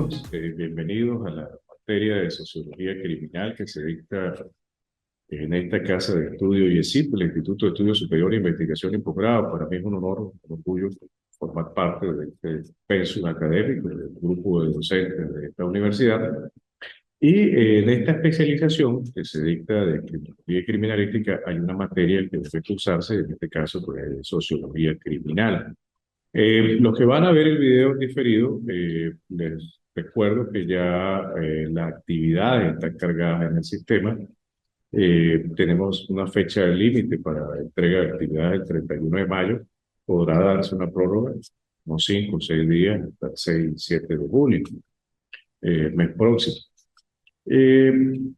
todos, bienvenidos a la materia de Sociología Criminal que se dicta en esta casa de estudio IESIP, el Instituto de Estudios Superior e Investigación y Posgrado. Para mí es un honor, un orgullo formar parte de este pensum académico, del grupo de docentes de esta universidad. Y en esta especialización que se dicta de criminología y criminalística hay una materia que debe cursarse, en este caso, pues, de Sociología Criminal. Los que van a ver el video en diferido, les recuerdo que ya las actividades están cargadas en el sistema. Tenemos una fecha límite para entrega de actividades el 31 de mayo. Podrá darse una prórroga, unos 5 o 6 días, hasta el 6 7 de junio, mes próximo. En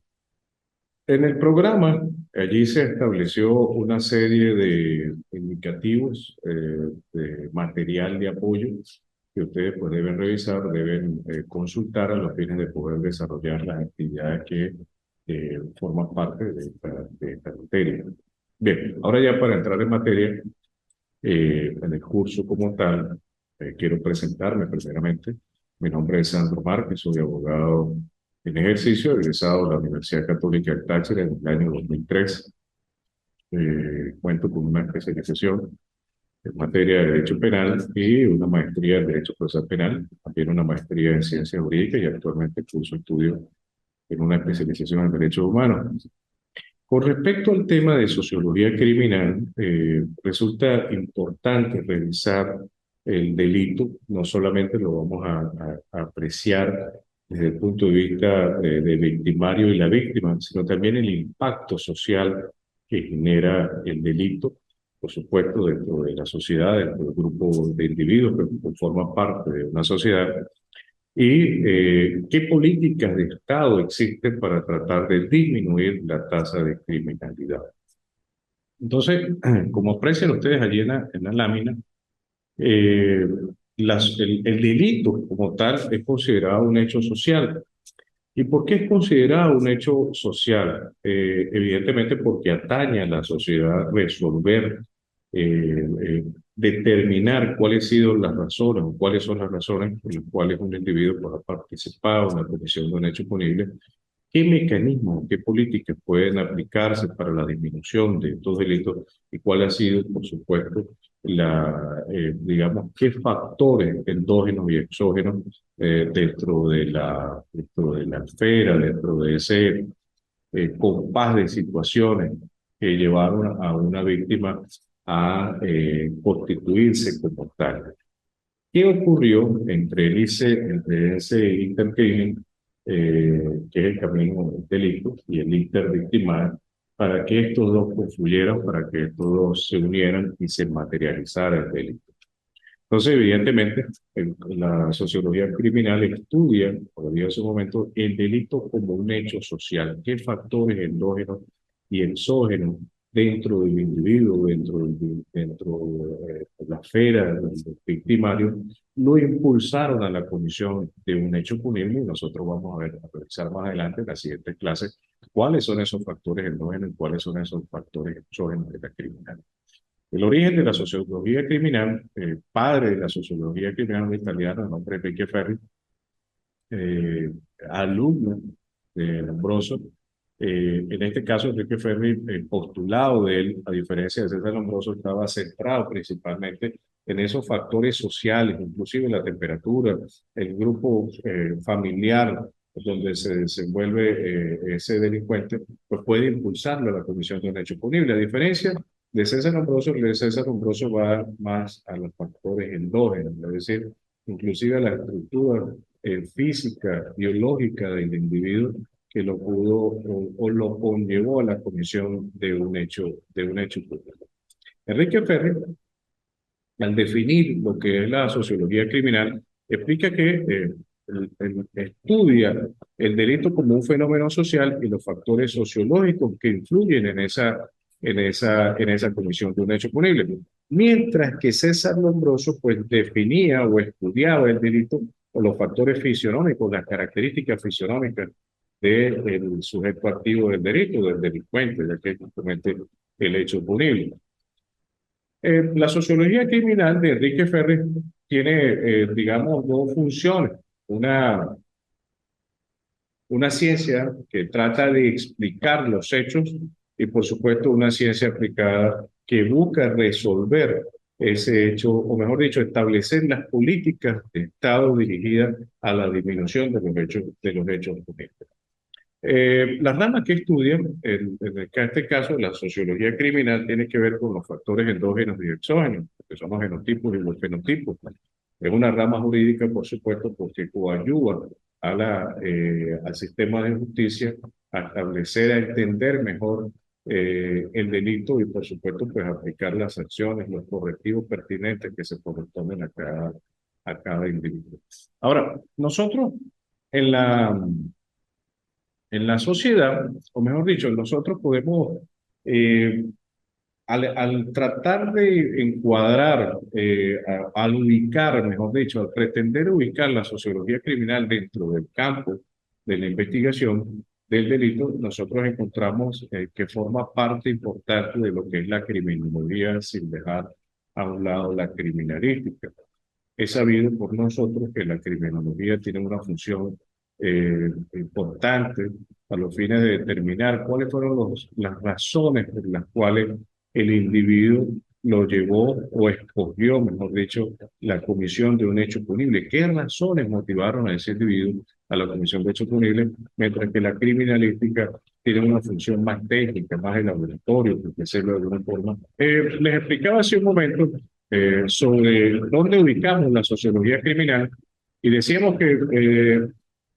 el programa, allí se estableció una serie de indicativos de material de apoyo que ustedes pues, deben revisar, deben consultar a los fines de poder desarrollar las actividades que forman parte de esta materia. Bien, ahora ya para entrar en materia, en el curso como tal, quiero presentarme primeramente. Mi nombre es Sandro Márquez, soy abogado en ejercicio, egresado de la Universidad Católica del Táchira en el año 2003. Cuento con una especialización en materia de Derecho Penal y una maestría en Derecho Procesal Penal, también una maestría en Ciencias Jurídicas y actualmente curso estudios en una especialización en Derechos Humanos. Con respecto al tema de sociología criminal, resulta importante revisar el delito. No solamente lo vamos a apreciar desde el punto de vista del victimario y la víctima, sino también el impacto social que genera el delito, por supuesto, dentro de la sociedad, dentro del grupo de individuos que forman parte de una sociedad, y qué políticas de Estado existen para tratar de disminuir la tasa de criminalidad. Entonces, como aprecian ustedes allí en la lámina, eh, el delito como tal es considerado un hecho social. ¿Y por qué es considerado un hecho social? Evidentemente porque atañe a la sociedad resolver, determinar cuáles han sido las razones o cuáles son las razones por las cuales un individuo ha participado en la comisión de un hecho punible. ¿Qué mecanismos, qué políticas pueden aplicarse para la disminución de estos delitos y cuál ha sido, por supuesto, digamos, qué factores endógenos y exógenos dentro de la esfera, dentro de ese compás de situaciones que llevaron a una víctima a constituirse como tal? ¿Qué ocurrió entre ese intercrimen, que es el camino del delito, y el intervictimal, para que estos dos confluyeran, para que estos dos se unieran y se materializara el delito? Entonces, evidentemente, la sociología criminal estudia, todavía en su momento, el delito como un hecho social. ¿Qué factores endógenos y exógenos dentro del individuo, de la esfera del victimario, lo impulsaron a la comisión de un hecho punible? Y nosotros vamos a revisar más adelante en las siguientes clases cuáles son esos factores endógenos y cuáles son esos factores exógenos de la criminalidad. El origen de la sociología criminal, el padre de la sociología criminal, un italiano de nombre Enrique Ferri, eh, alumno de Lombroso. En este caso, Enrique Ferri, el postulado de él, a diferencia de César Lombroso, estaba centrado principalmente en esos factores sociales, inclusive la temperatura, el grupo familiar donde se desenvuelve ese delincuente, pues puede impulsarlo a la comisión de un hecho punible. A diferencia de César Lombroso, el de César Lombroso va más a los factores endógenos, es decir, inclusive a la estructura física, biológica del individuo que lo pudo o lo conllevó a la comisión de un hecho público. Enrique Ferri, al definir lo que es la sociología criminal, explica que estudia el delito como un fenómeno social y los factores sociológicos que influyen en esa comisión de un hecho punible. Mientras que César Lombroso pues definía o estudiaba el delito o los factores fisionómicos, las características fisionómicas del sujeto activo del delito, del delincuente, ya que es justamente el hecho punible. La sociología criminal de Enrique Ferri tiene, digamos, dos funciones. una ciencia que trata de explicar los hechos y, por supuesto, una ciencia aplicada que busca resolver ese hecho, o mejor dicho, establecer las políticas de Estado dirigidas a la disminución de los hechos punibles. Las ramas que estudian, en este caso, la sociología criminal tiene que ver con los factores endógenos y exógenos, que son los genotipos y los fenotipos. Es una rama jurídica, por supuesto, porque coayuda al sistema de justicia a establecer, a entender mejor el delito y, por supuesto, pues aplicar las acciones, los correctivos pertinentes que se corresponden a cada individuo. Ahora, nosotros en en la sociedad, o mejor dicho, nosotros podemos, eh, al tratar de encuadrar, al ubicar, mejor dicho, al pretender ubicar la sociología criminal dentro del campo de la investigación del delito, nosotros encontramos que forma parte importante de lo que es la criminología sin dejar a un lado la criminalística. Es sabido por nosotros que la criminología tiene una función importante a los fines de determinar cuáles fueron las razones por las cuales el individuo lo llevó o escogió, mejor dicho, la comisión de un hecho punible. ¿Qué razones motivaron a ese individuo a la comisión de hecho punible? Mientras que la criminalística tiene una función más técnica, más de laboratorio, por decirlo de alguna forma. Les explicaba hace un momento sobre dónde ubicamos la sociología criminal y decíamos que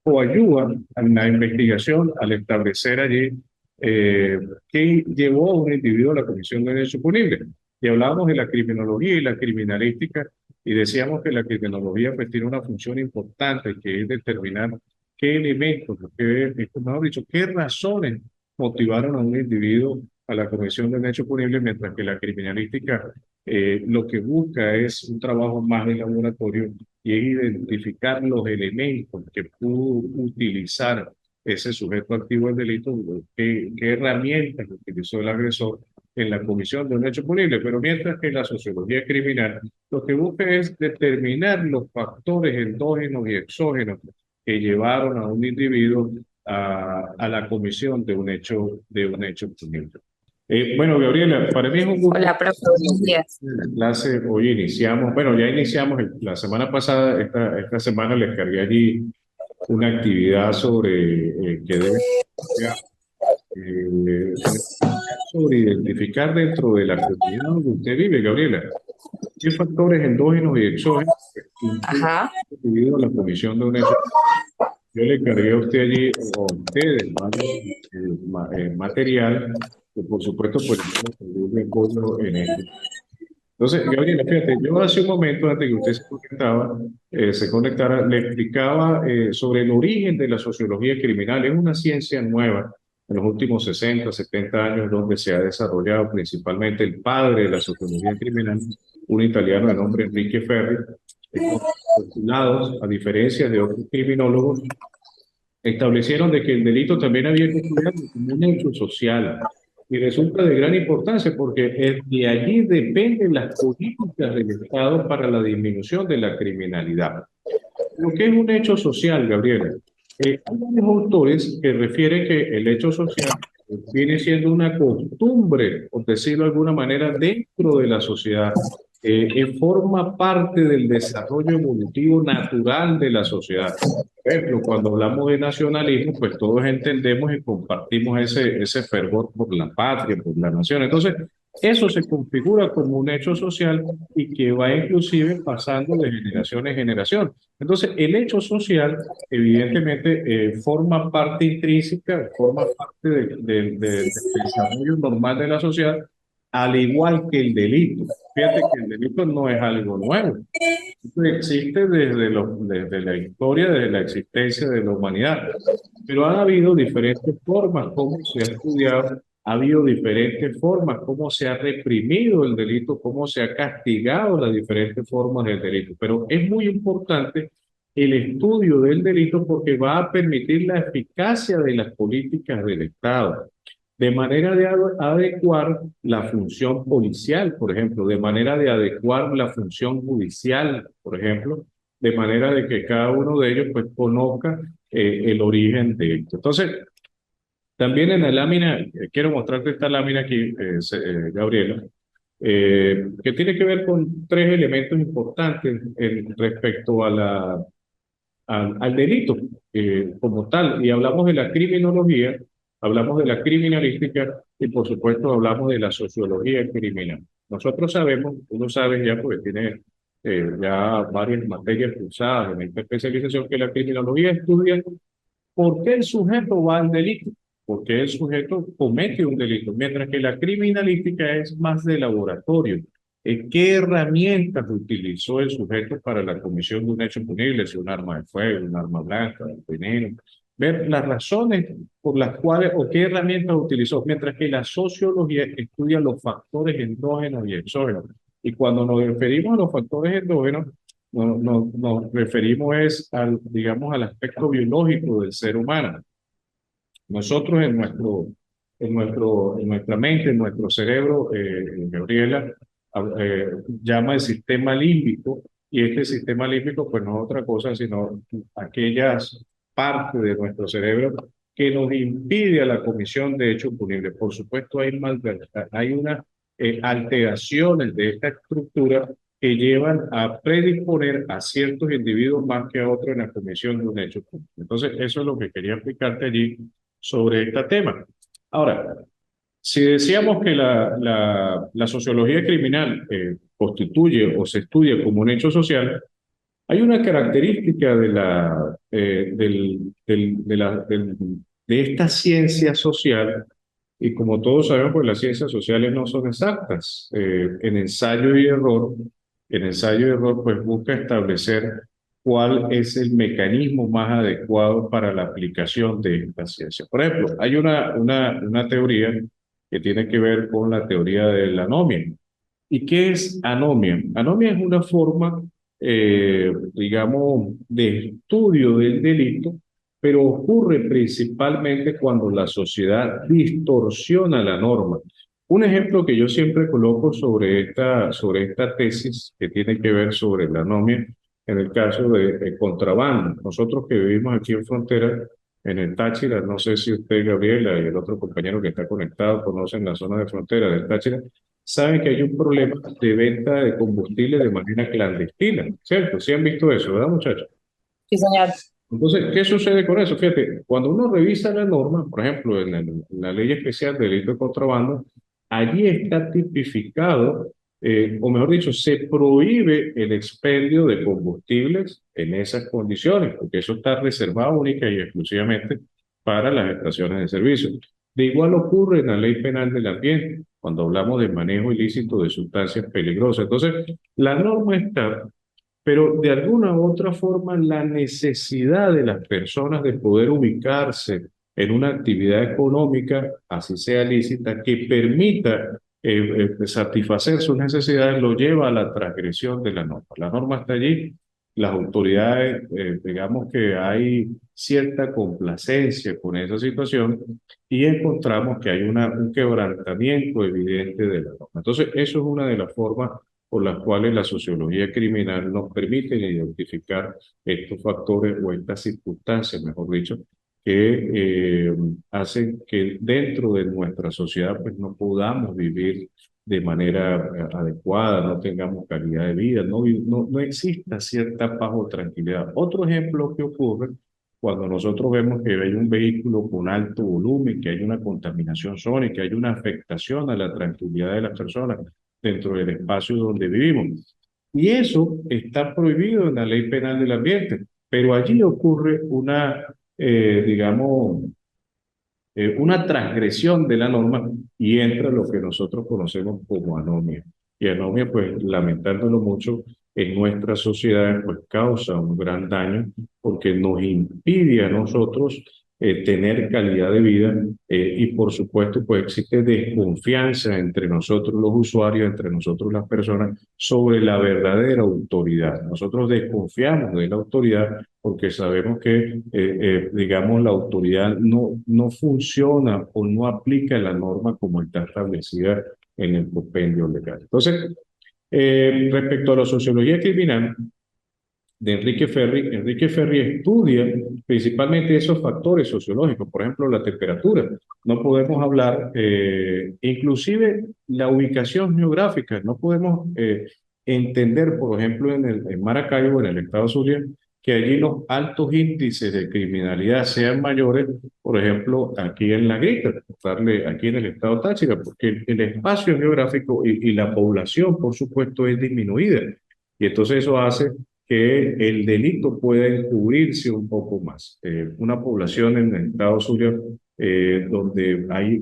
coayuda en la investigación al establecer allí qué llevó a un individuo a la comisión de un hecho punible. Y hablábamos de la criminología y la criminalística y decíamos que la criminología pues, tiene una función importante que es determinar qué elementos, mejor dicho, qué razones motivaron a un individuo a la comisión de un hecho punible, mientras que la criminalística lo que busca es un trabajo más de laboratorio y es identificar los elementos que pudo utilizar ese sujeto activo del delito, qué herramientas utilizó el agresor en la comisión de un hecho punible. Pero mientras que la sociología criminal lo que busca es determinar los factores endógenos y exógenos que llevaron a un individuo a la comisión de un hecho punible. Bueno, Gabriela, para mí es un gusto. Hola, profe, buenos días. La clase, hoy iniciamos, bueno, ya iniciamos la semana pasada, esta semana les cargué allí una actividad sobre que deben sobre identificar dentro de la comunidad donde usted vive, Gabriela, qué factores endógenos y exógenos influyen Ajá. en la comisión de un hecho. Yo le cargué a usted allí, o a ustedes, material, que por supuesto, pues, yo apoyo en esto. Entonces, Gabriela, fíjate, yo hace un momento, antes que usted se conectara, le explicaba sobre el origen de la sociología criminal. Es una ciencia nueva en los últimos 60, 70 años, donde se ha desarrollado principalmente el padre de la sociología criminal, un italiano de nombre Enrique Ferri, postulados, a diferencia de otros criminólogos, establecieron de que el delito también había que estudiarlo como un hecho social. Y resulta de gran importancia porque de allí dependen las políticas del Estado para la disminución de la criminalidad. Lo que es un hecho social, Gabriela. Hay varios autores que refieren que el hecho social viene siendo una costumbre, por decirlo de alguna manera, dentro de la sociedad, forma parte del desarrollo evolutivo natural de la sociedad. Por ejemplo, cuando hablamos de nacionalismo, pues todos entendemos y compartimos ese fervor por la patria, por la nación. Entonces, eso se configura como un hecho social y que va inclusive pasando de generación en generación. Entonces, el hecho social, evidentemente, forma parte intrínseca, forma parte del desarrollo normal de la sociedad, al igual que el delito. Fíjate que el delito no es algo nuevo. Existe desde la historia, desde la existencia de la humanidad. Pero han habido diferentes formas como se ha estudiado, ha habido diferentes formas como se ha reprimido el delito, cómo se ha castigado las diferentes formas del delito. Pero es muy importante el estudio del delito porque va a permitir la eficacia de las políticas del Estado, de manera de adecuar la función policial, por ejemplo, de manera de adecuar la función judicial, por ejemplo, de manera de que cada uno de ellos pues conozca el origen de esto. Entonces, también en la lámina, quiero mostrarte esta lámina aquí, Gabriela, que tiene que ver con tres elementos importantes respecto a al delito como tal. Y hablamos de la criminología, hablamos de la criminalística y por supuesto hablamos de la sociología criminal. Nosotros sabemos, uno sabe ya porque tiene ya varias materias cursadas en esta especialización, que la criminología estudia ¿por qué el sujeto va al delito? ¿Por qué el sujeto comete un delito? Mientras que la criminalística es más de laboratorio. ¿Qué herramientas utilizó el sujeto para la comisión de un hecho punible? Si un arma de fuego, un arma blanca, un veneno. Ver las razones por las cuales o qué herramientas utilizó. Mientras que la sociología estudia los factores endógenos y exógenos. Y cuando nos referimos a los factores endógenos, nos referimos es al, digamos, al aspecto biológico del ser humano. Nosotros en nuestra mente, en nuestro cerebro, Gabriela, llama el sistema límbico, y este sistema límbico pues no es otra cosa sino aquellas partes de nuestro cerebro que nos impide a la comisión de hechos punibles. Por supuesto, hay unas alteraciones de esta estructura que llevan a predisponer a ciertos individuos más que a otros en la comisión de un hecho punible. Entonces, eso es lo que quería explicarte allí sobre este tema. Ahora, si decíamos que la sociología criminal constituye o se estudia como un hecho social, hay una característica de esta ciencia social, y como todos sabemos, pues las ciencias sociales no son exactas. En ensayo y error, pues busca establecer cuál es el mecanismo más adecuado para la aplicación de esta ciencia. Por ejemplo, hay una teoría que tiene que ver con la teoría de la anomia. ¿Y qué es anomia? Anomia es una forma, digamos, de estudio del delito, pero ocurre principalmente cuando la sociedad distorsiona la norma. Un ejemplo que yo siempre coloco sobre esta tesis que tiene que ver sobre la anomia, en el caso de contrabando. Nosotros que vivimos aquí en frontera, en el Táchira, no sé si usted, Gabriela, y el otro compañero que está conectado conocen la zona de frontera del Táchira, saben que hay un problema de venta de combustible de manera clandestina, ¿cierto? Sí han visto eso, ¿verdad, muchachos? Sí, señor. Entonces, ¿qué sucede con eso? Fíjate, cuando uno revisa la norma, por ejemplo, en la ley especial de delito de contrabando, allí está tipificado, o mejor dicho, se prohíbe el expendio de combustibles en esas condiciones, porque eso está reservado única y exclusivamente para las estaciones de servicio. De igual ocurre en la ley penal del ambiente, cuando hablamos de manejo ilícito de sustancias peligrosas. Entonces, la norma está, pero de alguna u otra forma la necesidad de las personas de poder ubicarse en una actividad económica, así sea lícita, que permita satisfacer sus necesidades, lo lleva a la transgresión de la norma. La norma está allí, las autoridades, digamos que hay cierta complacencia con esa situación y encontramos que hay un quebrantamiento evidente de la norma. Entonces, eso es una de las formas por las cuales la sociología criminal nos permite identificar estos factores o estas circunstancias, mejor dicho, que hacen que dentro de nuestra sociedad pues no podamos vivir de manera adecuada, no tengamos calidad de vida, no exista cierta paz o tranquilidad. Otro ejemplo que ocurre cuando nosotros vemos que hay un vehículo con alto volumen, que hay una contaminación sónica, que hay una afectación a la tranquilidad de las personas dentro del espacio donde vivimos. Y eso está prohibido en la ley penal del ambiente, pero allí ocurre digamos, una transgresión de la norma y entra lo que nosotros conocemos como anomia. Y anomia, pues, lamentándolo mucho, en nuestra sociedad, pues, causa un gran daño porque nos impide a nosotros tener calidad de vida y, por supuesto, pues, existe desconfianza entre nosotros los usuarios, entre nosotros las personas, sobre la verdadera autoridad. Nosotros desconfiamos de la autoridad porque sabemos que, digamos, la autoridad no funciona o no aplica la norma como está establecida en el compendio legal. Entonces, respecto a la sociología criminal, de Enrique Ferri. Enrique Ferri estudia principalmente esos factores sociológicos, por ejemplo, la temperatura. No podemos hablar, inclusive la ubicación geográfica, no podemos entender, por ejemplo, en Maracaibo, en el estado Zulia, que allí los altos índices de criminalidad sean mayores, por ejemplo, aquí en La Grita, darle aquí en el estado Táchira, porque el espacio geográfico y la población, por supuesto, es disminuida. Y entonces eso hace que el delito pueda encubrirse un poco más. Una población en el estado Zulia donde hay,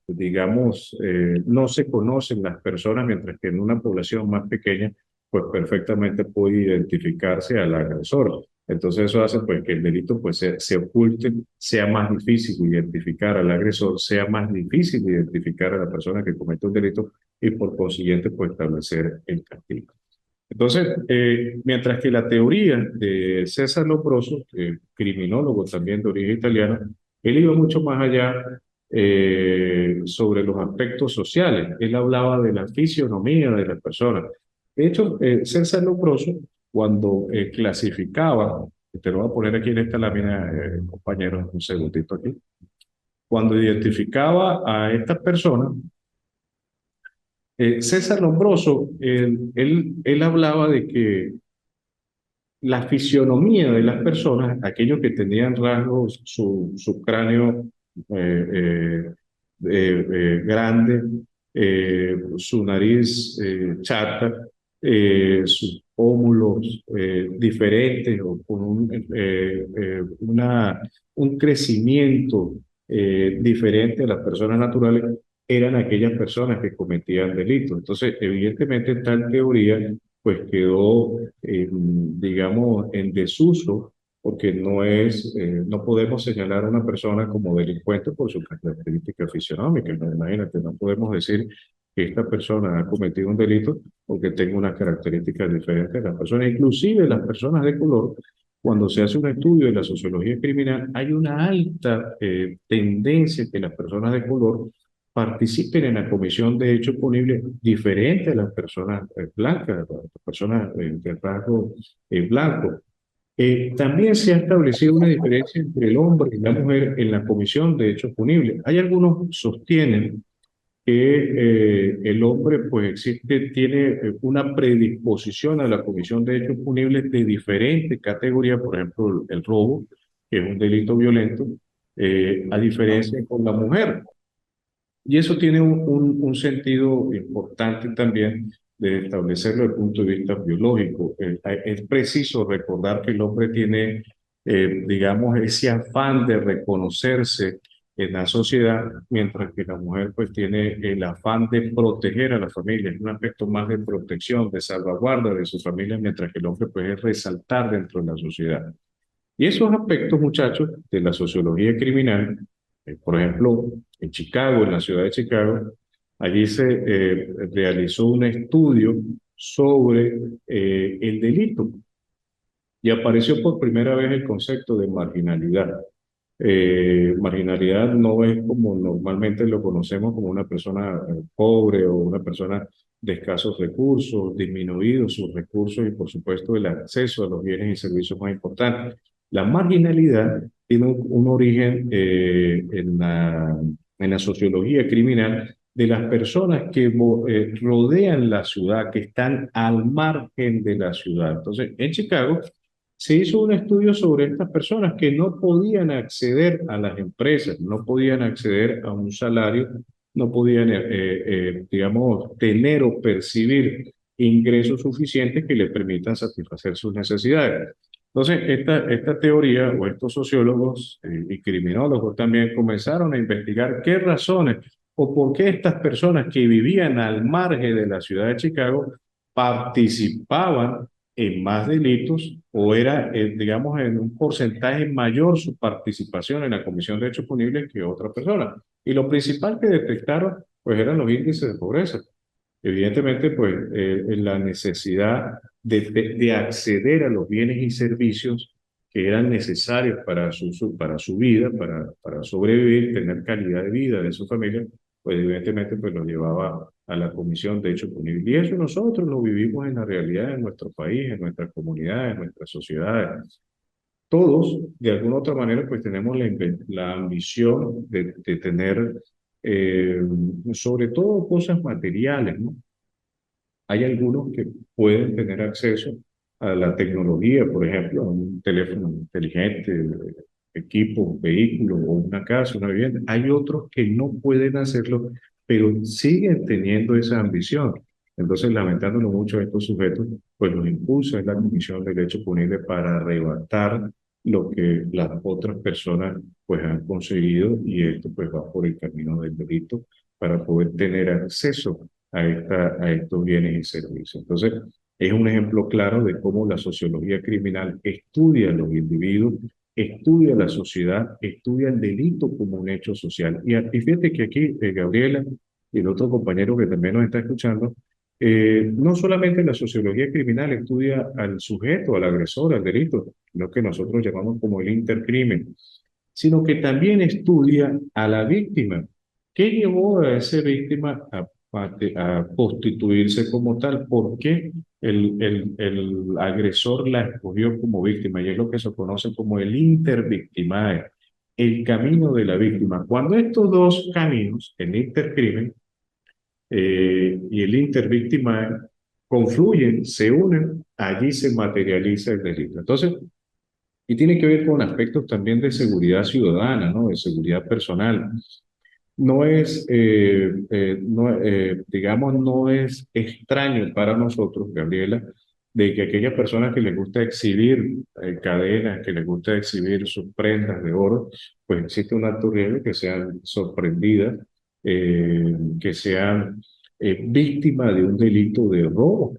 digamos, no se conocen las personas, mientras que en una población más pequeña, pues perfectamente puede identificarse al agresor. Entonces eso hace pues que el delito pues se oculte, sea más difícil identificar al agresor, sea más difícil identificar a la persona que comete un delito y por consiguiente pues establecer el castigo. Entonces, mientras que la teoría de César Lombroso, criminólogo también de origen italiano, él iba mucho más allá sobre los aspectos sociales. Él hablaba de la fisionomía de las personas. De hecho, César Lombroso, cuando clasificaba, te lo voy a poner aquí en esta lámina, compañero, un segundito aquí, cuando identificaba a estas personas, César Lombroso, él hablaba de que la fisionomía de las personas, aquellos que tenían rasgos, su cráneo grande, su nariz chata, sus pómulos diferentes o con un crecimiento diferente a las personas naturales, eran aquellas personas que cometían delitos. Entonces, evidentemente, tal teoría pues quedó, digamos, en desuso, porque no podemos señalar a una persona como delincuente por sus características fisionómicas, ¿no? Imagínate, no podemos decir que esta persona ha cometido un delito porque tenga unas características diferentes a las personas, inclusive las personas de color. Cuando se hace un estudio de la sociología criminal, hay una alta tendencia que las personas de color participen en la comisión de hechos punibles diferente a las personas blancas, a las personas de rasgo blanco. También se ha establecido una diferencia entre el hombre y la mujer en la comisión de hechos punibles. Hay algunos sostienen que el hombre pues tiene una predisposición a la comisión de hechos punibles de diferentes categorías, por ejemplo, el robo, que es un delito violento, a diferencia con la mujer. Y eso tiene un sentido importante también de establecerlo desde el punto de vista biológico. Es preciso recordar que el hombre tiene, digamos, ese afán de reconocerse en la sociedad, mientras que la mujer pues tiene el afán de proteger a la familia, es un aspecto más de protección, de salvaguarda de su familia, mientras que el hombre pues es resaltar dentro de la sociedad. Y esos aspectos, muchachos, de la sociología criminal, por ejemplo, en Chicago, en la ciudad de Chicago, allí se realizó un estudio sobre el delito y apareció por primera vez el concepto de marginalidad. Marginalidad no es como normalmente lo conocemos como una persona pobre o una persona de escasos recursos, disminuidos sus recursos y por supuesto el acceso a los bienes y servicios más importantes. La marginalidad tiene un origen en la sociología criminal de las personas que rodean la ciudad, que están al margen de la ciudad. Entonces, en Chicago se hizo un estudio sobre estas personas que no podían acceder a las empresas, no podían acceder a un salario, no podían, digamos, tener o percibir ingresos suficientes que les permitan satisfacer sus necesidades. Entonces, esta teoría o estos sociólogos y criminólogos también comenzaron a investigar qué razones o por qué estas personas que vivían al margen de la ciudad de Chicago participaban en más delitos o era, digamos, en un porcentaje mayor su participación en la comisión de hechos punibles que otra persona. Y lo principal que detectaron, pues, eran los índices de pobreza. Evidentemente, pues, la necesidad de acceder a los bienes y servicios que eran necesarios para para su vida, para sobrevivir, tener calidad de vida de su familia, pues evidentemente pues lo llevaba a la comisión de hecho punible. Y eso nosotros lo vivimos en la realidad en nuestro país, en nuestras comunidades, en nuestras sociedades. Todos, de alguna u otra manera, pues tenemos la ambición de tener, eh, sobre todo cosas materiales, ¿no? Hay algunos que pueden tener acceso a la tecnología, por ejemplo, a un teléfono inteligente, equipo, vehículo o una casa, una vivienda. Hay otros que no pueden hacerlo, pero siguen teniendo esa ambición. Entonces, lamentándolo mucho a estos sujetos, pues los impulsa es la Comisión de Derecho Punible para arrebatar lo que las otras personas pues han conseguido y esto pues va por el camino del delito para poder tener acceso a estos bienes y servicios. Entonces, es un ejemplo claro de cómo la sociología criminal estudia a los individuos, estudia la sociedad, estudia el delito como un hecho social. Y fíjate que aquí, Gabriela y el otro compañero que también nos está escuchando, no solamente la sociología criminal estudia al sujeto, al agresor, al delito, lo que nosotros llamamos como el intercrimen, sino que también estudia a la víctima. ¿Qué llevó a esa víctima a constituirse como tal? ¿Por qué el agresor la escogió como víctima? Y es lo que se conoce como el intervictimaje, el camino de la víctima. Cuando estos dos caminos, el intercrimen y el intervictimaje, confluyen, se unen, allí se materializa el delito. Entonces, y tiene que ver con aspectos también de seguridad ciudadana, ¿no? De seguridad personal. No es, digamos, no es extraño para nosotros, Gabriela, de que aquellas personas que les gusta exhibir cadenas, que les gusta exhibir sus prendas de oro, pues existe un alto riesgo que sean sorprendidas, que sean víctimas de un delito de robo.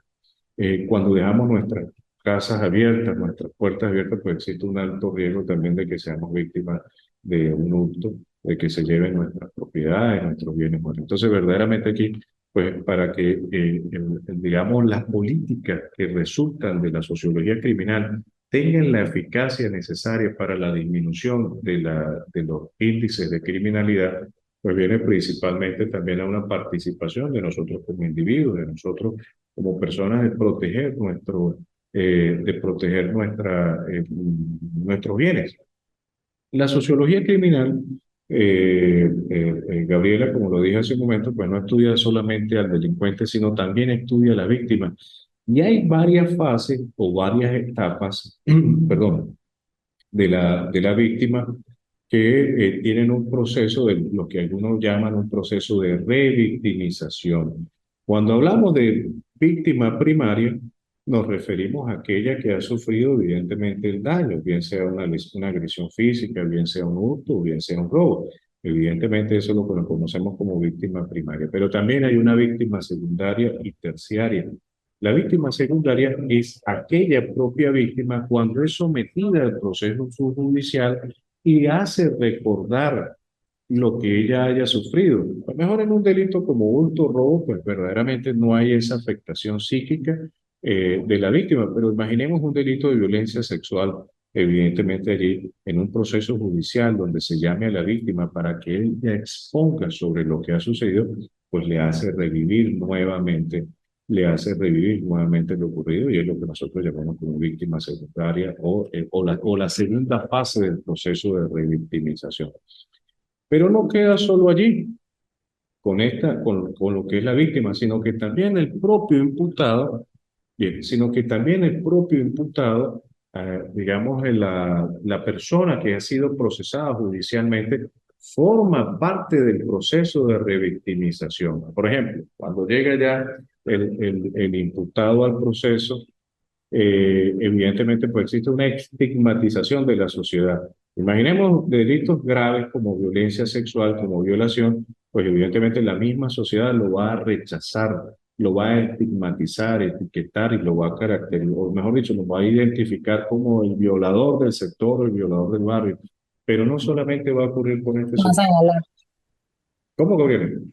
Cuando dejamos nuestras casas abiertas, nuestras puertas abiertas, pues existe un alto riesgo también de que seamos víctimas de un hurto, de que se lleven nuestras propiedades, nuestros bienes. Bueno, entonces, verdaderamente aquí, pues para que, digamos, las políticas que resultan de la sociología criminal tengan la eficacia necesaria para la disminución de los índices de criminalidad, pues viene principalmente también a una participación de nosotros como individuos, de nosotros como personas de proteger nuestros bienes. La sociología criminal, Gabriela, como lo dije hace un momento, pues no estudia solamente al delincuente, sino también estudia a la víctima. Y hay varias fases o varias etapas, perdón, de la víctima que tienen un proceso de lo que algunos llaman un proceso de revictimización. Cuando hablamos de víctima primaria, nos referimos a aquella que ha sufrido evidentemente el daño, bien sea una agresión física, bien sea un hurto, bien sea un robo. Evidentemente eso es lo que nos conocemos como víctima primaria, pero también hay una víctima secundaria y terciaria. La víctima secundaria es aquella propia víctima cuando es sometida al proceso judicial y hace recordar lo que ella haya sufrido. A lo mejor en un delito como hurto, robo, pues verdaderamente no hay esa afectación psíquica de la víctima, pero imaginemos un delito de violencia sexual, evidentemente allí en un proceso judicial donde se llame a la víctima para que ella exponga sobre lo que ha sucedido, pues le hace revivir nuevamente lo ocurrido y es lo que nosotros llamamos como víctima secundaria o la segunda fase del proceso de revictimización. Pero no queda solo allí con lo que es la víctima, sino que también el propio imputado, bien, sino que también el propio imputado, digamos, la persona que ha sido procesada judicialmente, forma parte del proceso de revictimización. Por ejemplo, cuando llega ya el imputado al proceso, evidentemente pues existe una estigmatización de la sociedad. Imaginemos delitos graves como violencia sexual, como violación, pues evidentemente la misma sociedad lo va a rechazar, lo va a estigmatizar, etiquetar y lo va a caracterizar, o mejor dicho, lo va a identificar como el violador del sector, el violador del barrio. Pero no solamente va a ocurrir con este Va a sujeto. señalar, ¿Cómo, Gabriel?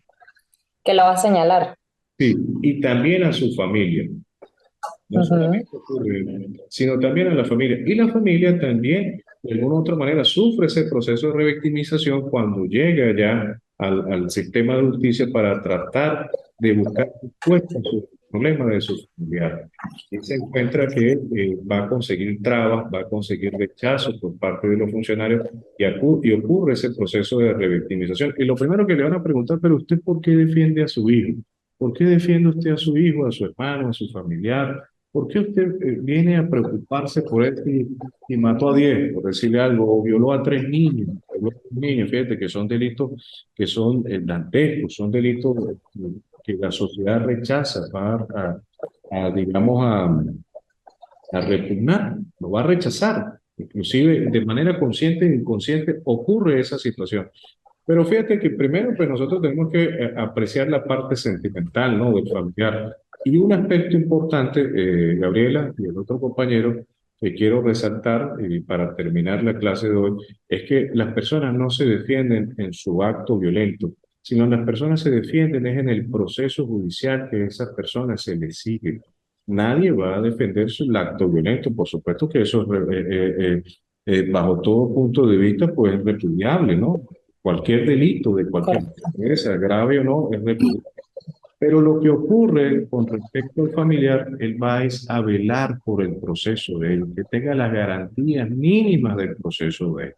que la va a señalar. Sí, y también a su familia. No Ujú. solamente ocurre, sino también a la familia. Y la familia también, de alguna u otra manera, sufre ese proceso de revictimización cuando llega ya al sistema de justicia para tratar de buscar respuestas a sus problemas de sus familiares. Y se encuentra que va a conseguir trabas, va a conseguir rechazos por parte de los funcionarios y ocurre ese proceso de revictimización. Y lo primero que le van a preguntar, pero usted ¿por qué defiende a su hijo? ¿Por qué defiende usted a su hijo, a su hermano, a su familiar? ¿Por qué usted viene a preocuparse por él y mató a 10, por decirle algo, o violó a 3 niños? Violó a 3 niños, fíjate que son delitos que son dantescos, son delitos que la sociedad rechaza, digamos, a repugnar, lo va a rechazar. Inclusive de manera consciente e inconsciente ocurre esa situación. Pero fíjate que primero, pues nosotros tenemos que apreciar la parte sentimental, ¿no? Del familiar. Y un aspecto importante, Gabriela y el otro compañero, que quiero resaltar para terminar la clase de hoy, es que las personas no se defienden en su acto violento, sino las personas se defienden es en el proceso judicial que a esas personas se les sigue. Nadie va a defender su acto violento, por supuesto que eso es, bajo todo punto de vista, pues es repudiable, ¿no? Cualquier delito de cualquier Correcto. naturaleza, grave o no, es repudiable. Pero lo que ocurre con respecto al familiar, él va es a velar por el proceso de él, que tenga las garantías mínimas del proceso de él.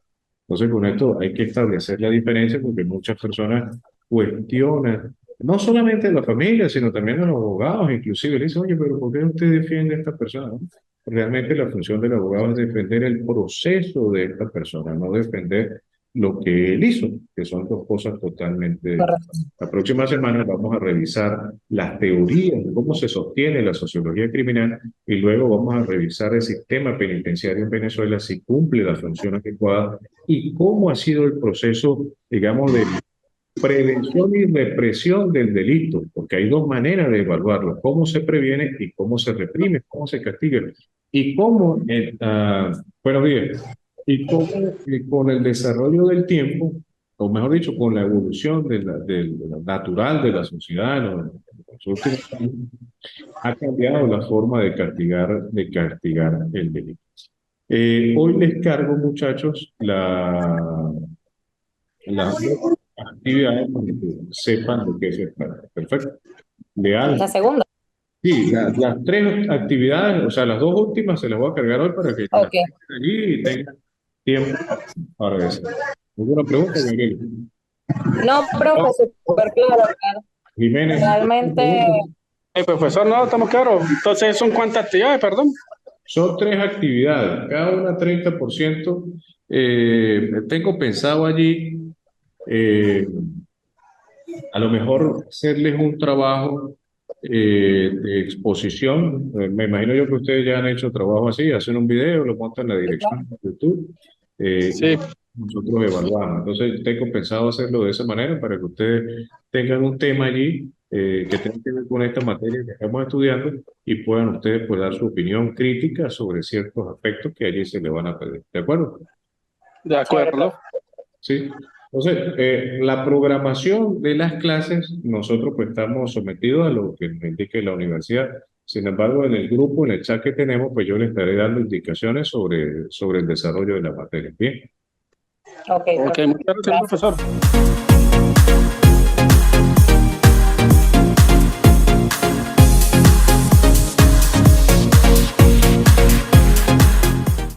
Entonces, con esto hay que establecer la diferencia porque muchas personas cuestionan, no solamente a la familia, sino también a los abogados, inclusive le dicen, oye, pero ¿por qué usted defiende a esta persona? ¿No? Realmente la función del abogado es defender el proceso de esta persona, no defender lo que él hizo, que son dos cosas totalmente. Correcto. La próxima semana vamos a revisar las teorías de cómo se sostiene la sociología criminal y luego vamos a revisar el sistema penitenciario en Venezuela, si cumple la función adecuada y cómo ha sido el proceso, digamos, de prevención y represión del delito, porque hay dos maneras de evaluarlo, cómo se previene y cómo se reprime, cómo se castiga, y cómo, buenos días, y cómo con el desarrollo del tiempo, o mejor dicho, con la evolución de la natural de la sociedad, los últimos años, ha cambiado la forma de castigar el delito. Hoy les cargo, muchachos, las actividades para que sepan de qué se trata. Perfecto. La Leal. segunda. Sí, las tres actividades, o sea, las dos últimas se las voy a cargar hoy para que las Ok. tengan allí y tengan tiempo para eso. ¿Alguna pregunta, Miguel? No, profe, súper claro. Jiménez, ¿alguna Realmente, pregunta? Profesor, no, estamos claros. Entonces, ¿son cuántas actividades, perdón? Son tres actividades, cada una 30%. Tengo pensado allí a lo mejor hacerles un trabajo de exposición. Me imagino yo que ustedes ya han hecho trabajo así, hacen un video, lo montan en la dirección de YouTube Sí, y nosotros evaluamos. Entonces tengo pensado hacerlo de esa manera para que ustedes tengan un tema allí que tenga que ver con esta materia que estamos estudiando y puedan ustedes pues, dar su opinión crítica sobre ciertos aspectos que allí se les van a pedir. ¿De acuerdo? de acuerdo. Sí. Entonces, la programación de las clases, nosotros pues estamos sometidos a lo que nos indique la universidad. Sin embargo, en el grupo, en el chat que tenemos, pues yo les estaré dando indicaciones sobre el desarrollo de la materia. Bien. ok, Ok, profe. muchas gracias, Gracias. profesor.